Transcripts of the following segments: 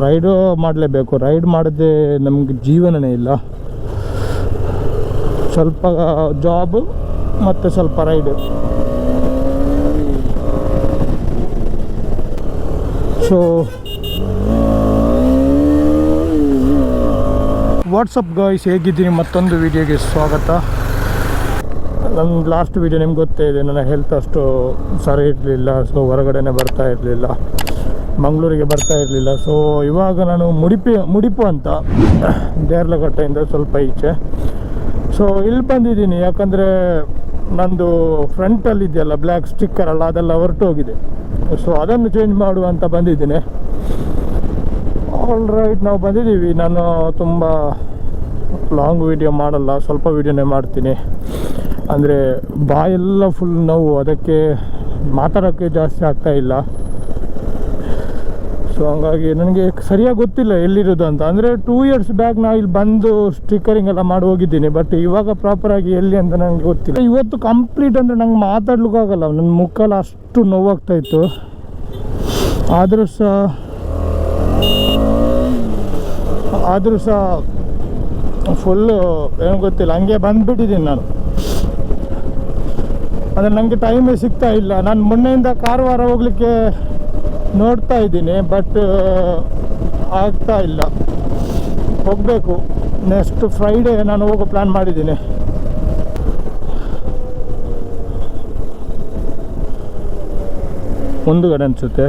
Raid ಮಾಡಲೇಬೇಕು. Ride ಮಾಡದೆ ನಮಗೆ ಜೀವನನೇ ಇಲ್ಲ. ಸ್ವಲ್ಪ ಜಾಬ್ ಮತ್ತು ಸ್ವಲ್ಪ ರೈಡು. ಸೊ ವಾಟ್ಸಪ್ ಗಾಯ್ಸ್, ಹೇಗಿದ್ದೀನಿ? ಮತ್ತೊಂದು ವೀಡಿಯೋಗೆ ಸ್ವಾಗತ. ನನ್ನ ಲಾಸ್ಟ್ ವೀಡಿಯೋ ನಿಮ್ಗೆ ಗೊತ್ತೇ ಇದೆ, ನನ್ನ ಹೆಲ್ತ್ ಅಷ್ಟು ಸರಿ ಇರಲಿಲ್ಲ. ಸೊ ಹೊರಗಡೆನೇ ಬರ್ತಾ ಇರಲಿಲ್ಲ, ಮಂಗಳೂರಿಗೆ ಬರ್ತಾ ಇರಲಿಲ್ಲ. ಸೊ ಇವಾಗ ನಾನು ಮುಡಿಪು ಅಂತ ದೇರ್ಲಘಟ್ಟೆಯಿಂದ ಸ್ವಲ್ಪ ಈಚೆ. ಸೊ ಇಲ್ಲಿ ಬಂದಿದ್ದೀನಿ, ಯಾಕಂದರೆ ನಂದು ಫ್ರಂಟಲ್ಲಿ ಇದೆಯಲ್ಲ ಬ್ಲ್ಯಾಕ್ ಸ್ಟಿಕ್ಕರ್ ಅಲ್ಲ, ಅದೆಲ್ಲ ಹೊರಟೋಗಿದೆ. ಸೊ ಅದನ್ನು ಚೇಂಜ್ ಮಾಡುವಂತ ಬಂದಿದ್ದೀನಿ. ಆಲ್ ರೈಟ್, ನಾವು ಬಂದಿದ್ದೀವಿ. ನಾನು ತುಂಬ ಲಾಂಗ್ ವೀಡಿಯೋ ಮಾಡಲ್ಲ, ಸ್ವಲ್ಪ ವೀಡಿಯೋನೇ ಮಾಡ್ತೀನಿ. ಅಂದರೆ ಬಾಯೆಲ್ಲ ಫುಲ್ ನೋವು, ಅದಕ್ಕೆ ಮಾತಾಡೋಕ್ಕೆ ಜಾಸ್ತಿ ಆಗ್ತಾ ಇಲ್ಲ. ಸೊ ಹಂಗಾಗಿ ನನಗೆ ಸರಿಯಾಗಿ ಗೊತ್ತಿಲ್ಲ ಎಲ್ಲಿರೋದು ಅಂತ. ಅಂದರೆ 2 years ಬ್ಯಾಕ್ ನಾವು ಇಲ್ಲಿ ಬಂದು ಸ್ಟಿಕ್ಕರಿಂಗ್ ಎಲ್ಲ ಮಾಡಿ ಹೋಗಿದ್ದೀನಿ. ಬಟ್ ಇವಾಗ ಪ್ರಾಪರಾಗಿ ಎಲ್ಲಿ ಅಂತ ನನಗೆ ಗೊತ್ತಿಲ್ಲ. ಇವತ್ತು ಕಂಪ್ಲೀಟ್ ಅಂದರೆ ನಂಗೆ ಮಾತಾಡ್ಲಿಕ್ಕಾಗಲ್ಲ, ನನ್ನ ಮುಖಲ್ಲಿ ಅಷ್ಟು ನೋವಾಗ್ತಾಯಿತ್ತು. ಆದರೂ ಸಹ ಫುಲ್ಲು ಏನು ಗೊತ್ತಿಲ್ಲ, ಹಂಗೆ ಬಂದುಬಿಟ್ಟಿದ್ದೀನಿ ನಾನು. ಅಂದರೆ ನನಗೆ ಟೈಮೇ ಸಿಗ್ತಾ ಇಲ್ಲ. ನಾನು ಮೊನ್ನೆಯಿಂದ ಕಾರವಾರ ಹೋಗಲಿಕ್ಕೆ ನೋಡ್ತಾ ಇದ್ದೀನಿ, ಬಟ್ ಆಗ್ತಾ ಇಲ್ಲ. ಹೋಗಬೇಕು, ನೆಕ್ಸ್ಟ್ ಫ್ರೈಡೇ ನಾನು ಹೋಗೋ ಪ್ಲ್ಯಾನ್ ಮಾಡಿದ್ದೀನಿ. ಮುಂದುಗಡೆ ಅನಿಸುತ್ತೆ.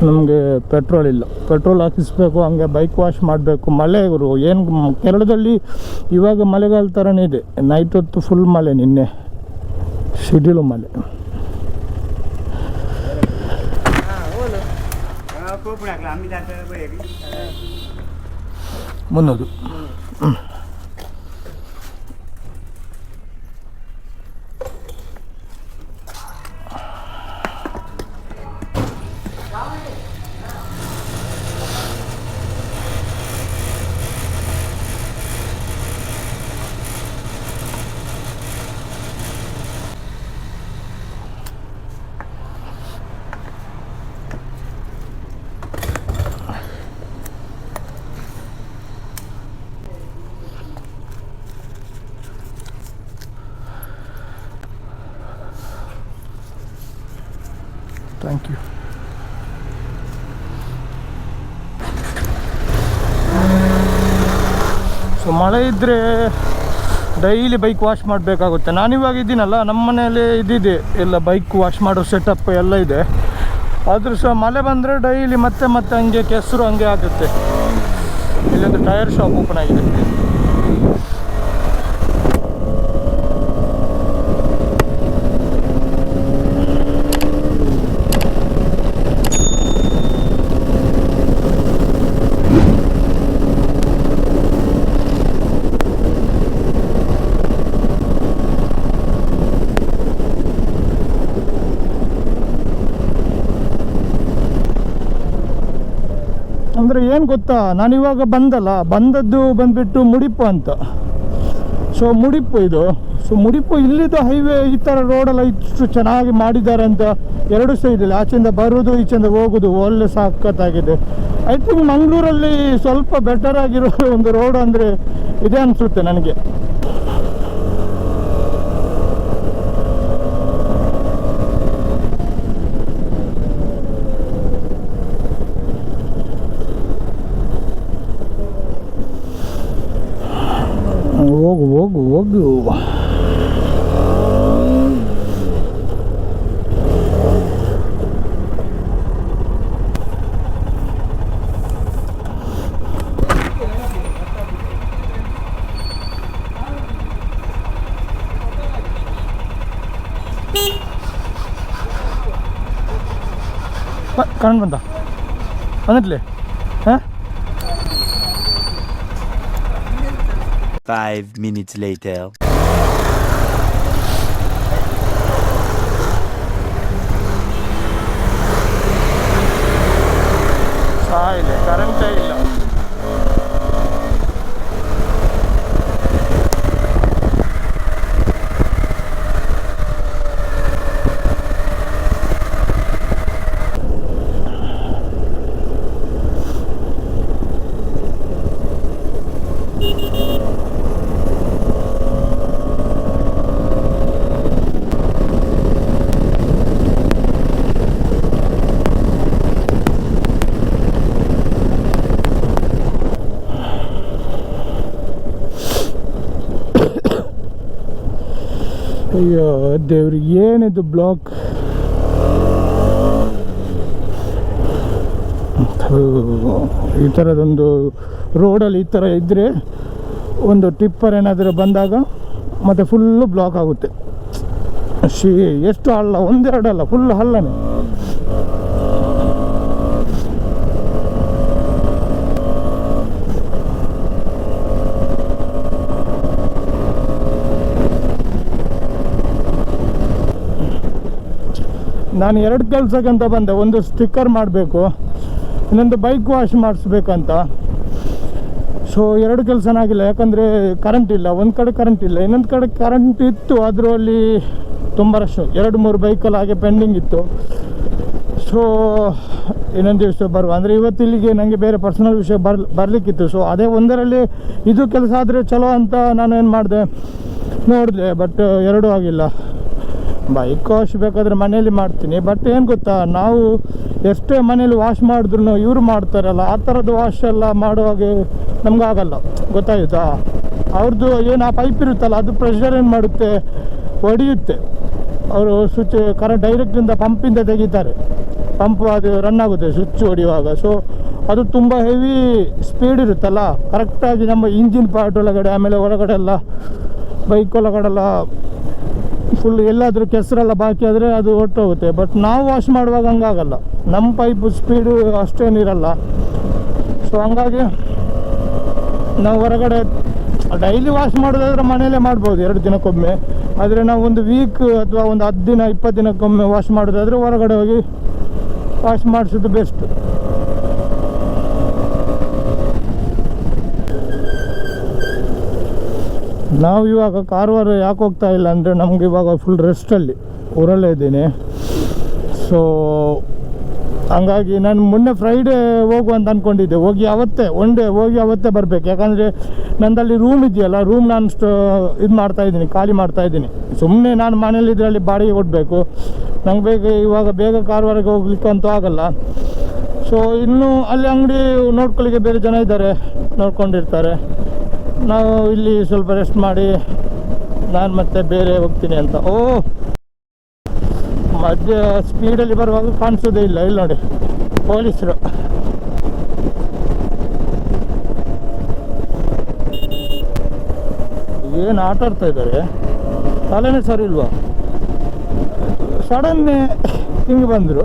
ನಮಗೆ ಪೆಟ್ರೋಲ್ ಇಲ್ಲ, ಪೆಟ್ರೋಲ್ ಹಾಕಿಸ್ಬೇಕು. ಹಂಗೆ ಬೈಕ್ ವಾಶ್ ಮಾಡಬೇಕು. ಮಳೆ ಇವರು ಏನು ಕೇರಳದಲ್ಲಿ ಇವಾಗ ಮಳೆಗಾಲ ಥರನೇ ಇದೆ. ನೈಟ್ ಹೊತ್ತು ಫುಲ್ ಮಳೆ, ನಿನ್ನೆ ಸಿಡಿಲು ಮಳೆ. ಮುನ್ನೋದು ಥ್ಯಾಂಕ್ ಯು. ಸೊ ಮಳೆ ಇದ್ದರೆ ಡೈಲಿ ಬೈಕ್ ವಾಶ್ ಮಾಡಬೇಕಾಗುತ್ತೆ. ನಾನಿವಾಗ ಇದ್ದೀನಲ್ಲ, ನಮ್ಮ ಮನೆಯಲ್ಲಿ ಇದ್ದಿದೆ ಎಲ್ಲ ಬೈಕ್ ವಾಶ್ ಮಾಡೋ ಸೆಟಪ್ ಎಲ್ಲ ಇದೆ. ಆದರೂ ಸಹ ಮಳೆ ಬಂದರೆ ಡೈಲಿ ಮತ್ತೆ ಹಂಗೆ ಕೆಸರು ಹಂಗೆ ಆಗುತ್ತೆ. ಇಲ್ಲೊಂದು ಟೈರ್ ಶಾಪ್ ಓಪನ್ ಆಗಿದೆ. ಅಂದರೆ ಏನು ಗೊತ್ತಾ, ನಾನಿವಾಗ ಬಂದದ್ದು ಬಂದುಬಿಟ್ಟು ಮುಡಿಪು ಅಂತ. ಸೊ ಮುಡಿಪು ಇದು. ಸೊ ಮುಡಿಪು ಇಲ್ಲಿದ್ದು ಹೈವೇ ಈ ಥರ ರೋಡೆಲ್ಲ ಇಷ್ಟು ಚೆನ್ನಾಗಿ ಮಾಡಿದ್ದಾರೆ ಅಂತ. 2 ಸೈಡಲ್ಲಿ ಆಚೆಯಿಂದ ಬರೋದು ಈಚೆಯಿಂದ ಹೋಗೋದು ಒಳ್ಳೆ ಸಖತ್ತಾಗಿದೆ. ಐ ಥಿಂಕ್ ಮಂಗಳೂರಲ್ಲಿ ಸ್ವಲ್ಪ ಬೆಟರ್ ಆಗಿರೋ ಒಂದು ರೋಡ್ ಅಂದರೆ ಇದೇ ಅನಿಸುತ್ತೆ ನನಗೆ. ಹೋಗು ಕರೆಂಟ್ ಬಂದಿಟ್ಲೆ. ಹಾಂ, 5 minutes later. ಸಾಯಿಲೆ, ಕರೆಂಟೇ ಇಲ್ಲ. ಅಯ್ಯೋ ದೇವ್ರಿ, ಏನಿದು ಬ್ಲಾಕ್. ಈ ಥರದೊಂದು ರೋಡಲ್ಲಿ ಈ ಥರ ಇದ್ದರೆ ಒಂದು ಟಿಪ್ಪರ್ ಏನಾದರೂ ಬಂದಾಗ ಮತ್ತು ಫುಲ್ಲು ಬ್ಲಾಕ್ ಆಗುತ್ತೆ. ಎಷ್ಟು ಹಳ್ಳ, ಒಂದೆರಡಲ್ಲ, ಫುಲ್ ಹಳ್ಳನೇ. ನಾನು 2 ಕೆಲಸಕ್ಕಂತ ಬಂದೆ. ಒಂದು ಸ್ಟಿಕ್ಕರ್ ಮಾಡಬೇಕು, ಇನ್ನೊಂದು ಬೈಕ್ ವಾಶ್ ಮಾಡಿಸ್ಬೇಕಂತ. ಸೊ 2 ಕೆಲಸನಾಗಿಲ್ಲ, ಯಾಕಂದರೆ ಕರೆಂಟ್ ಇಲ್ಲ. ಒಂದು ಕಡೆ ಕರೆಂಟ್ ಇಲ್ಲ, ಇನ್ನೊಂದು ಕಡೆ ಕರೆಂಟ್ ಇತ್ತು, ಅದರಲ್ಲಿ ತುಂಬ ರಶ್. 2-3 ಬೈಕಲ್ಲಿ ಹಾಗೆ ಪೆಂಡಿಂಗ್ ಇತ್ತು. ಸೊ ಇನ್ನೊಂದು ದಿವಸ ಬರುವ ಅಂದರೆ ಇವತ್ತು ಇಲ್ಲಿಗೆ ನನಗೆ ಬೇರೆ ಪರ್ಸನಲ್ ವಿಷಯ ಬರಲಿಕ್ಕಿತ್ತು. ಸೊ ಅದೇ ಒಂದರಲ್ಲಿ ಇದು ಕೆಲಸ ಆದರೆ ಚಲೋ ಅಂತ ನಾನು ಏನು ಮಾಡಿದೆ, ನೋಡಿದೆ. ಬಟ್ 2 ಆಗಿಲ್ಲ. ಬೈಕ್ ವಾಶ್ ಬೇಕಾದರೆ ಮನೇಲಿ ಮಾಡ್ತೀನಿ. ಬಟ್ ಏನು ಗೊತ್ತಾ, ನಾವು ಎಷ್ಟೇ ಮನೇಲಿ ವಾಶ್ ಮಾಡಿದ್ರು ಇವರು ಮಾಡ್ತಾರಲ್ಲ, ಆ ಥರದ್ದು ವಾಶ್ ಎಲ್ಲ ಮಾಡುವಾಗ ನಮಗಾಗಲ್ಲ, ಗೊತ್ತಾಯ್ತಾ? ಅವ್ರದ್ದು ಏನು ಆ ಪೈಪ್ ಇರುತ್ತಲ್ಲ, ಅದು ಪ್ರೆಷರ್ ಏನು ಮಾಡುತ್ತೆ, ಹೊಡೆಯುತ್ತೆ. ಅವರು ಸ್ವಿಚ್ ಕರೆಂಟ್ ಡೈರೆಕ್ಟಿಂದ ಪಂಪಿಂದ ತೆಗಿತಾರೆ, ಪಂಪ್ ಅದು ರನ್ ಆಗುತ್ತೆ ಸ್ವಿಚ್ ಹೊಡೆಯುವಾಗ. ಸೊ ಅದು ತುಂಬ ಹೆವಿ ಸ್ಪೀಡ್ ಇರುತ್ತಲ್ಲ, ಕರೆಕ್ಟಾಗಿ ನಮ್ಮ ಇಂಜಿನ್ ಪಾರ್ಟ್ ಒಳಗಡೆ, ಆಮೇಲೆ ಹೊರಗಡೆ ಎಲ್ಲ ಬೈಕ್ ಒಳಗಡೆಲ್ಲ ಫುಲ್ ಎಲ್ಲಾದರೂ ಕೆಸರೆಲ್ಲ ಬಾಕಿ ಆದರೆ ಅದು ಹೊರಟೋಗುತ್ತೆ. ಬಟ್ ನಾವು ವಾಶ್ ಮಾಡುವಾಗ ಹಂಗಾಗಲ್ಲ, ನಮ್ಮ ಪೈಪು ಸ್ಪೀಡು ಅಷ್ಟೇನಿರಲ್ಲ. ಸೊ ಹಂಗಾಗಿ ನಾವು ಹೊರಗಡೆ ಡೈಲಿ ವಾಶ್ ಮಾಡೋದಾದ್ರೆ ಮನೆಯಲ್ಲೇ ಮಾಡ್ಬೋದು 2 ದಿನಕ್ಕೊಮ್ಮೆ. ಆದರೆ ನಾವು ಒಂದು ವೀಕ್ ಅಥವಾ ಒಂದು 10 ದಿನ 20 ದಿನಕ್ಕೊಮ್ಮೆ ವಾಶ್ ಮಾಡೋದಾದರೆ ಹೊರಗಡೆ ಹೋಗಿ ವಾಶ್ ಮಾಡಿಸೋದು ಬೆಸ್ಟ್. ನಾವು ಇವಾಗ ಕಾರವಾರ ಯಾಕೆ ಹೋಗ್ತಾ ಇಲ್ಲ ಅಂದರೆ, ನಮ್ಗೆ ಇವಾಗ ಫುಲ್ ರೆಸ್ಟಲ್ಲಿ ಊರಲ್ಲೇ ಇದ್ದೀನಿ. ಸೊ ಹಂಗಾಗಿ ನಾನು ಮೊನ್ನೆ ಫ್ರೈಡೇ ಹೋಗುವಂತ ಅಂದ್ಕೊಂಡಿದ್ದೆ. ಹೋಗಿ ಅವತ್ತೇ ಬರಬೇಕು. ಯಾಕಂದರೆ ನಂದಲ್ಲಿ ರೂಮ್ ಇದೆಯಲ್ಲ, ರೂಮ್ ನಾನು ಇದು ಮಾಡ್ತಾಯಿದ್ದೀನಿ, ಖಾಲಿ ಮಾಡ್ತಾಯಿದ್ದೀನಿ. ಸುಮ್ಮನೆ ನಾನು ಮನೇಲಿದ್ದರೆ ಅಲ್ಲಿ ಬಾಡಿಗೆ ಕೊಡಬೇಕು. ನಂಗೆ ಇವಾಗ ಬೇಗ ಕಾರವಾರಕ್ಕೆ ಹೋಗ್ಲಿಕ್ಕೆ ಅಂತೂ ಆಗಲ್ಲ. ಸೊ ಇನ್ನೂ ಅಲ್ಲಿ ಅಂಗಡಿ ನೋಡ್ಕೊಳ್ಳಿಕ್ಕೆ ಬೇರೆ ಜನ ಇದ್ದಾರೆ, ನೋಡ್ಕೊಂಡಿರ್ತಾರೆ. ನಾವು ಇಲ್ಲಿ ಸ್ವಲ್ಪ ರೆಸ್ಟ್ ಮಾಡಿ ನಾನು ಮತ್ತೆ ಬೇರೆ ಹೋಗ್ತೀನಿ ಅಂತ. ಮಧ್ಯ ಸ್ಪೀಡಲ್ಲಿ ಬರುವಾಗ ಕಾಣಿಸೋದೇ ಇಲ್ಲ. ಇಲ್ಲಿ ನೋಡಿ ಪೊಲೀಸರು. ಏನು ಆಟ ಆಡ್ತಾ ಇದ್ದಾರೆ, ತಲೆನೇ ಸರಿ ಇಲ್ವಾ? ಸಡನ್ನೇ ಹಿಂಗೆ ಬಂದರು.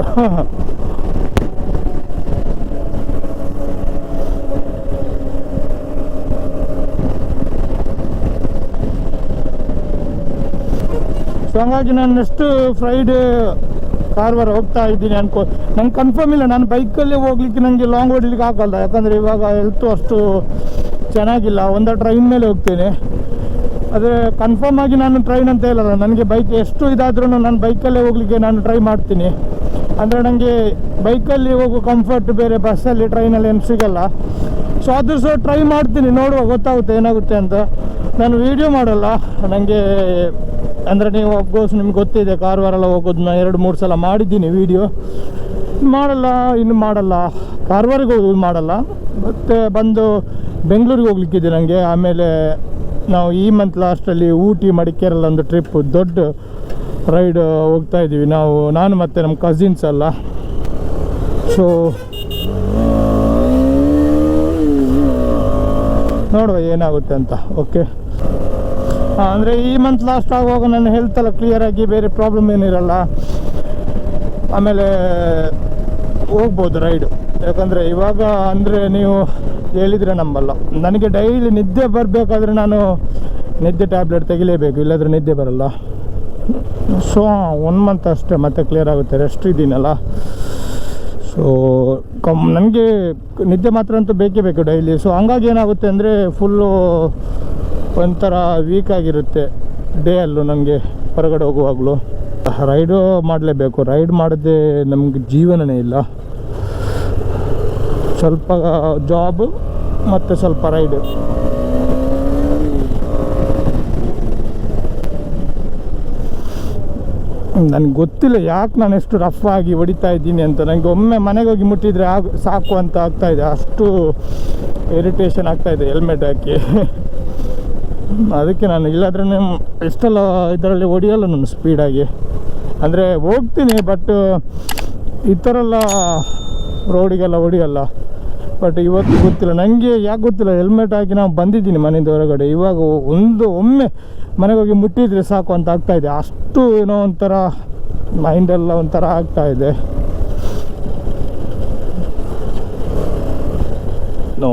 ಸೊ ಹಂಗಾಗಿ ನಾನು ನೆಕ್ಸ್ಟ್ ಫ್ರೈಡೇ ಕಾರವಾರ ಹೋಗ್ತಾ ಇದ್ದೀನಿ ನಂಗೆ ಕನ್ಫರ್ಮ್ ಇಲ್ಲ. ನಾನು ಬೈಕಲ್ಲೇ ಹೋಗ್ಲಿಕ್ಕೆ ನನಗೆ ಲಾಂಗ್ ಹೊಡ್ಲಿಕ್ಕೆ ಆಗಲ್ಲ, ಯಾಕಂದರೆ ಇವಾಗ ಹೆಲ್ತು ಅಷ್ಟು ಚೆನ್ನಾಗಿಲ್ಲ. ಒಂದು ಟ್ರೈನ್ ಮೇಲೆ ಹೋಗ್ತೇನೆ. ಆದರೆ ಕನ್ಫರ್ಮ್ ಆಗಿ ನಾನು ಟ್ರೈನ್ ಅಂತ ಹೇಳಲ್ಲ. ನನಗೆ ಬೈಕ್ ಎಷ್ಟು ಇದಾದ್ರೂ ನಾನು ಬೈಕಲ್ಲೇ ಹೋಗ್ಲಿಕ್ಕೆ ನಾನು ಟ್ರೈ ಮಾಡ್ತೀನಿ. ಅಂದರೆ ನನಗೆ ಬೈಕಲ್ಲಿ ಹೋಗೋ ಕಂಫರ್ಟ್ ಬೇರೆ, ಬಸ್ಸಲ್ಲಿ ಟ್ರೈನಲ್ಲಿ ಏನು ಸಿಗಲ್ಲ. ಸೊ ಅದು ಟ್ರೈ ಮಾಡ್ತೀನಿ, ನೋಡುವ ಗೊತ್ತಾಗುತ್ತೆ ಏನಾಗುತ್ತೆ ಅಂತ. ನಾನು ವೀಡಿಯೋ ಮಾಡಲ್ಲ ನನಗೆ, ಅಂದರೆ ನೀವು ಅಫ್ಕೋರ್ಸ್ ನಿಮ್ಗೆ ಗೊತ್ತಿದೆ ಕಾರವಾರ ಎಲ್ಲ ಹೋಗೋದನ್ನ 2-3 ಸಲ ಮಾಡಿದ್ದೀನಿ ವೀಡಿಯೋ. ಇನ್ನು ಮಾಡಲ್ಲ, ಕಾರವಾರಿಗೆ ಹೋಗೋದು ಮಾಡಲ್ಲ. ಮತ್ತು ಬಂದು ಬೆಂಗಳೂರಿಗೆ ಹೋಗ್ಲಿಕ್ಕಿದೆ ನನಗೆ. ಆಮೇಲೆ ನಾವು ಈ ಮಂತ್ ಲಾಸ್ಟಲ್ಲಿ ಊಟಿ ಮಡಿಕೇರೆಲ್ಲ ಒಂದು ಟ್ರಿಪ್, ದೊಡ್ಡ ರೈಡ್ ಹೋಗ್ತಾ ಇದ್ದೀವಿ ನಾನು ಮತ್ತು ನಮ್ಮ ಕಸಿನ್ಸ್ ಎಲ್ಲ. ಸೊ ನೋಡುವ ಏನಾಗುತ್ತೆ ಅಂತ. ಓಕೆ, ಅಂದರೆ ಈ ಮಂತ್ ಲಾಸ್ಟ್ ಆಗುವಾಗ ನನ್ನ ಹೆಲ್ತೆಲ್ಲ ಕ್ಲಿಯರಾಗಿ ಬೇರೆ ಪ್ರಾಬ್ಲಮ್ ಏನಿರಲ್ಲ, ಆಮೇಲೆ ಹೋಗ್ಬೋದು ರೈಡು. ಯಾಕಂದರೆ ಇವಾಗ ಅಂದರೆ ನೀವು ಹೇಳಿದರೆ ನಂಬಲ್ಲ, ನನಗೆ ಡೈಲಿ ನಿದ್ದೆ ಬರಬೇಕಾದ್ರೆ ನಾನು ನಿದ್ದೆ ಟ್ಯಾಬ್ಲೆಟ್ ತೆಗಿಲೇಬೇಕು, ಇಲ್ಲಾಂದರೆ ನಿದ್ದೆ ಬರಲ್ಲ. ಸೊ 1 ಮಂತ್ ಅಷ್ಟೇ, ಮತ್ತೆ ಕ್ಲಿಯರ್ ಆಗುತ್ತೆ. ರೆಸ್ಟ್ ಇದ್ದೀನಲ್ಲ. ಸೊ ನನಗೆ ನಿದ್ದೆ ಮಾತ್ರ ಅಂತೂ ಬೇಕೇ ಬೇಕು ಡೈಲಿ. ಸೊ ಹಂಗಾಗಿ ಏನಾಗುತ್ತೆ ಅಂದರೆ ಫುಲ್ಲು ಒಂಥರ ವೀಕ್ ಆಗಿರುತ್ತೆ ಡೇ ಅಲ್ಲೂ ನನಗೆ ಹೊರಗಡೆ ಹೋಗುವಾಗಲೂ. ರೈಡು ಮಾಡಲೇಬೇಕು, ರೈಡ್ ಮಾಡದೆ ನಮಗೆ ಜೀವನನೇ ಇಲ್ಲ. ಸ್ವಲ್ಪ ಜಾಬ್ ಮತ್ತು ಸ್ವಲ್ಪ ರೈಡು. ನನಗೆ ಗೊತ್ತಿಲ್ಲ ಯಾಕೆ ನಾನು ಎಷ್ಟು ರಫ್ ಆಗಿ ಹೊಡಿತಾ ಇದ್ದೀನಿ ಅಂತ. ನನಗೆ ಒಮ್ಮೆ ಮನೆಗೆ ಹೋಗಿ ಮುಟ್ಟಿದರೆ ಸಾಕು ಅಂತ ಆಗ್ತಾಯಿದೆ, ಅಷ್ಟು ಇರಿಟೇಷನ್ ಆಗ್ತಾಯಿದೆ ಹೆಲ್ಮೆಟ್ ಹಾಕಿ. ಅದಕ್ಕೆ ನಾನು ಇಲ್ಲಾದ್ರೆ ಇಷ್ಟೆಲ್ಲ ಇದರಲ್ಲಿ ಹೊಡಿಯಲ್ಲ ನಾನು ಸ್ಪೀಡಾಗಿ, ಅಂದರೆ ಹೋಗ್ತೀನಿ ಬಟ್ ಈ ಥರ ಎಲ್ಲ ರೋಡಿಗೆಲ್ಲ ಹೊಡಿಯಲ್ಲ. ಬಟ್ ಇವತ್ತು ಗೊತ್ತಿಲ್ಲ ನನಗೆ, ಯಾಕೆ ಗೊತ್ತಿಲ್ಲ, ಹೆಲ್ಮೆಟ್ ಹಾಕಿ ನಾವು ಬಂದಿದ್ದೀನಿ ಮನೆಯಿಂದ ಹೊರಗಡೆ. ಇವಾಗ ಒಮ್ಮೆ ಮನೆಗೆ ಹೋಗಿ ಮುಟ್ಟಿದ್ರೆ ಸಾಕು ಅಂತ ಆಗ್ತಾಯಿದೆ. ಅಷ್ಟು ಏನೋ ಒಂಥರ ಮೈಂಡೆಲ್ಲ ಒಂಥರ ಆಗ್ತಾಯಿದೆ. ನೋ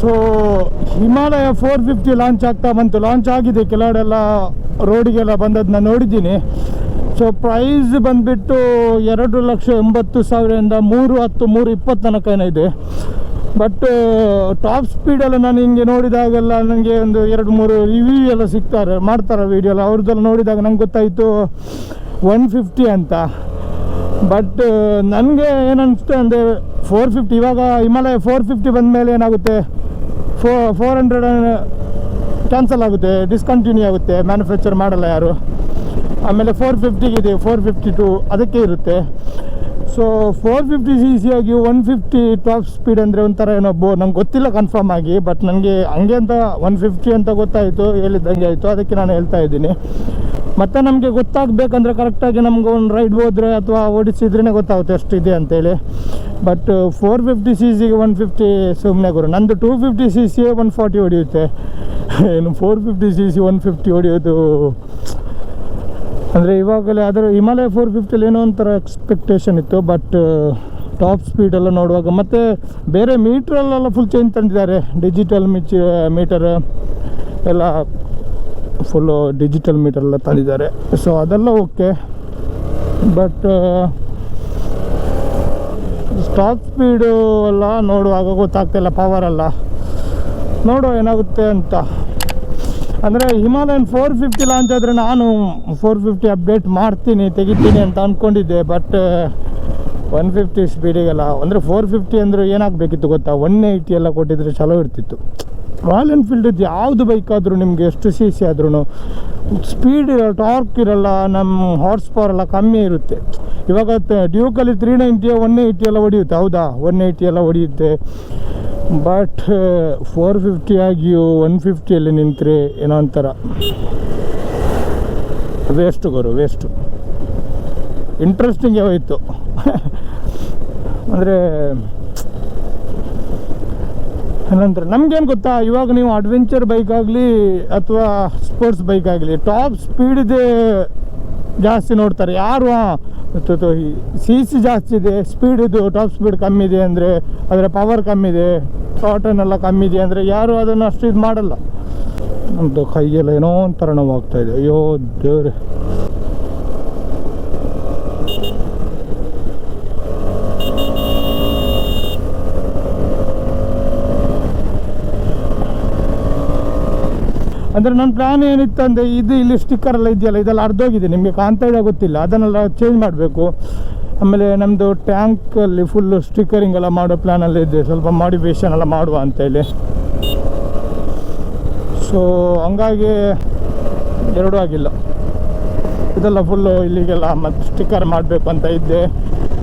ಸೊ ಹಿಮಾಲಯ 450 ಲಾಂಚ್ ಆಗ್ತಾ ಬಂತು, ಲಾಂಚ್ ಆಗಿದೆ. ಕೆಲವೆಲ್ಲ ರೋಡಿಗೆಲ್ಲ ಬಂದದ್ದು ನಾನು ನೋಡಿದ್ದೀನಿ. ಸೊ ಪ್ರೈಸ್ ಬಂದುಬಿಟ್ಟು 2,80,000 310 320 ತನಕ ಏನೋ ಇದೆ. ಬಟ್ ಟಾಪ್ ಸ್ಪೀಡೆಲ್ಲ ನಾನು ಹಿಂಗೆ ನೋಡಿದಾಗೆಲ್ಲ ನನಗೆ ಒಂದು 2-3 ರಿವ್ಯೂ ಎಲ್ಲ ಮಾಡ್ತಾರೆ ವೀಡಿಯೋ ಎಲ್ಲ. ಅವ್ರದ್ದೆಲ್ಲ ನೋಡಿದಾಗ ನಂಗೆ ಗೊತ್ತಾಯಿತು 150 ಅಂತ. ಬಟ್ ನನಗೆ ಏನನ್ನಿಸ್ತು ಅಂದರೆ 450, ಇವಾಗ ಹಿಮಾಲಯ 450 ಬಂದ ಮೇಲೆ ಏನಾಗುತ್ತೆ, 400 ಕ್ಯಾನ್ಸಲ್ ಆಗುತ್ತೆ, ಡಿಸ್ಕಂಟಿನ್ಯೂ ಆಗುತ್ತೆ, ಮ್ಯಾನುಫ್ಯಾಕ್ಚರ್ ಮಾಡಲ್ಲ ಯಾರು. ಆಮೇಲೆ 450 452 ಅದಕ್ಕೆ ಇರುತ್ತೆ. ಸೊ 450 cc ಆಗಿ 150 ಟಾಪ್ ಸ್ಪೀಡ್ ಅಂದರೆ ಒಂಥರ ಏನೋ ನಂಗೆ ಗೊತ್ತಿಲ್ಲ ಕನ್ಫರ್ಮ್ ಆಗಿ. ಬಟ್ ನನಗೆ ಹಂಗೆ ಅಂತ 150 ಅಂತ ಗೊತ್ತಾಯಿತು, ಹೇಳಿದ್ದಂಗೆ ಆಯಿತು. ಅದಕ್ಕೆ ನಾನು ಹೇಳ್ತಾ ಇದ್ದೀನಿ. ಮತ್ತು ನಮಗೆ ಗೊತ್ತಾಗಬೇಕಂದ್ರೆ ಕರೆಕ್ಟಾಗಿ ನಮ್ಗೆ ಒಂದು ರೈಡ್ ಹೋದರೆ ಅಥವಾ ಓಡಿಸಿದ್ರೇ ಗೊತ್ತಾಗುತ್ತೆ ಎಷ್ಟಿದೆ ಅಂತೇಳಿ. ಬಟ್ 450 cc 150 ಸುಮ್ಮನೆ ಗುರು. ನಂದು 250 cc 140 ಹೊಡೆಯುತ್ತೆ. ಏನು 450 cc 150 ಹೊಡೆಯೋದು ಅಂದರೆ ಇವಾಗಲೇ ಅದರ ಹಿಮಾಲಯ 450 ಏನೋ ಒಂಥರ ಎಕ್ಸ್ಪೆಕ್ಟೇಷನ್ ಇತ್ತು. ಬಟ್ ಟಾಪ್ ಸ್ಪೀಡೆಲ್ಲ ನೋಡುವಾಗ ಮತ್ತು ಬೇರೆ ಮೀಟ್ರಲ್ಲೆಲ್ಲ ಫುಲ್ ಚೇಂಜ್ ತಂದಿದ್ದಾರೆ. ಡಿಜಿಟಲ್ ಮೀಟರ್ ಎಲ್ಲ ಫುಲ್ಲು ಡಿಜಿಟಲ್ ಮೀಟರೆಲ್ಲ ತಂದಿದ್ದಾರೆ. ಸೊ ಅದೆಲ್ಲ ಓಕೆ. ಬಟ್ ಟಾಪ್ ಸ್ಪೀಡು ಎಲ್ಲ ನೋಡುವಾಗ ಗೊತ್ತಾಗ್ತಾಯಿಲ್ಲ, ಪವರೆಲ್ಲ ನೋಡುವ ಏನಾಗುತ್ತೆ ಅಂತ. ಅಂದರೆ ಹಿಮಾಲಯನ್ 450 ಲಾಂಚ್ ಆದರೆ ನಾನು 450 ಅಪ್ಡೇಟ್ ತೆಗಿತೀನಿ ಅಂತ ಅಂದ್ಕೊಂಡಿದ್ದೆ. ಬಟ್ 150 ಸ್ಪೀಡಿಗೆಲ್ಲ ಅಂದರೆ 450 ಅಂದರೆ ಏನಾಗಬೇಕಿತ್ತು ಗೊತ್ತಾ, 180 ಎಲ್ಲ ಕೊಟ್ಟಿದ್ರೆ ಚಲೋ ಇರ್ತಿತ್ತು. ರಾಯಲ್ ಎನ್ಫೀಲ್ಡ್ ಯಾವುದು ಬೈಕ್ ಆದರೂ ನಿಮಗೆ ಎಷ್ಟು cc ಆದ್ರೂ ಸ್ಪೀಡ್ ಇರಲ್ಲ, ಟಾರ್ಕ್ ಇರಲ್ಲ, ನಮ್ಮ ಹಾರ್ಸ್ ಪವರ್ ಎಲ್ಲ ಕಮ್ಮಿ ಇರುತ್ತೆ. ಇವಾಗ ಡ್ಯೂಕಲ್ಲಿ 390 180 ಎಲ್ಲ ಹೊಡೆಯುತ್ತೆ, ಹೌದಾ, 180 ಎಲ್ಲ ಹೊಡೆಯುತ್ತೆ. ಬಟ್ 450 ಆಗಿಯೂ 150ಯಲ್ಲಿ ನಿಂತರೆ ಏನೋ ಒಂಥರ ವೇಸ್ಟು ಗುರು, ವೇಸ್ಟು. ಇಂಟ್ರೆಸ್ಟಿಂಗೇ ಹೋಯಿತು. ಅಂದರೆ ನಂತರ ನಮಗೇನು ಗೊತ್ತಾ, ಇವಾಗ ನೀವು ಅಡ್ವೆಂಚರ್ ಬೈಕ್ ಆಗಲಿ ಅಥವಾ ಸ್ಪೋರ್ಟ್ಸ್ ಬೈಕ್ ಆಗಲಿ ಟಾಪ್ ಸ್ಪೀಡಿದೆ ಜಾಸ್ತಿ ನೋಡ್ತಾರೆ ಯಾರು. cc ಜಾಸ್ತಿ ಇದೆ, ಸ್ಪೀಡಿದು ಟಾಪ್ ಸ್ಪೀಡ್ ಕಮ್ಮಿ ಇದೆ ಅಂದರೆ, ಅದರ ಪವರ್ ಕಮ್ಮಿ ಇದೆ, ಟಾಟನ್ ಎಲ್ಲ ಕಮ್ಮಿ ಇದೆ ಅಂದರೆ ಯಾರು ಅದನ್ನು ಅಷ್ಟು ಇದು ಮಾಡಲ್ಲ. ನಮ್ಮದು ಕೈಯೆಲ್ಲ ಏನೋ ಒಂಥರ ನೋವಾಗ್ತಾಯಿದೆ. ಅಯ್ಯೋ ದೇವ್ರೆ. ಅಂದರೆ ನನ್ನ ಪ್ಲ್ಯಾನ್ ಏನಿತ್ತು ಅಂದರೆ, ಇಲ್ಲಿ ಸ್ಟಿಕ್ಕರ್ ಎಲ್ಲ ಇದೆಯಲ್ಲ, ಇದೆಲ್ಲ ಅರ್ಧೋಗಿದೆ, ನಿಮಗೆ ಕಾಣ್ತಾ ಇದೆ ಗೊತ್ತಿಲ್ಲ, ಅದನ್ನೆಲ್ಲ ಚೇಂಜ್ ಮಾಡಬೇಕು. ಆಮೇಲೆ ನಮ್ಮದು ಟ್ಯಾಂಕಲ್ಲಿ ಫುಲ್ಲು ಸ್ಟಿಕ್ಕರಿಂಗ್ ಎಲ್ಲ ಮಾಡೋ ಪ್ಲ್ಯಾನಲ್ಲಿ ಇದೆ, ಸ್ವಲ್ಪ ಮಾಡಿಫಿಕೇಷನ್ ಎಲ್ಲ ಮಾಡುವ ಅಂತೇಳಿ. ಸೊ ಹಂಗಾಗಿ ಎರಡೂ ಆಗಿಲ್ಲ, ಇದೆಲ್ಲ ಫುಲ್ಲು ಇಲ್ಲಿಗೆಲ್ಲ ಮತ್ತು ಸ್ಟಿಕ್ಕರ್ ಮಾಡಬೇಕು ಅಂತ ಇದ್ದೆ.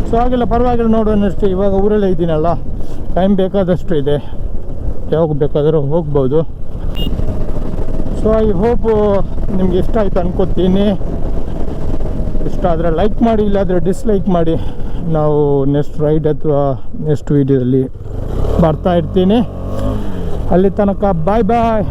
ಸೊ ಹಾಗೆಲ್ಲ ಪರವಾಗಿಲ್ಲ, ನೋಡೋಣಷ್ಟೇ. ಇವಾಗ ಊರಲ್ಲೇ ಇದ್ದೀನಲ್ಲ, ಟೈಮ್ ಬೇಕಾದಷ್ಟು ಇದೆ, ಯಾವಾಗ ಬೇಕಾದರೂ ಹೋಗ್ಬೋದು. ಸೊ ಐ ಹೋಪ್ ನಿಮ್ಗೆ ಇಷ್ಟ ಆಯಿತು ಅನ್ಕೋತೀನಿ. ಇಷ್ಟ ಆದರೆ ಲೈಕ್ ಮಾಡಿ, ಇಲ್ಲಾದರೆ ಡಿಸ್ಲೈಕ್ ಮಾಡಿ. ನಾವು ನೆಕ್ಸ್ಟ್ ರೈಡ್ ಅಥವಾ ನೆಕ್ಸ್ಟ್ ವೀಡಿಯೋದಲ್ಲಿ ಬರ್ತಾ ಇರ್ತೀನಿ. ಅಲ್ಲಿ ತನಕ ಬಾಯ್ ಬಾಯ್.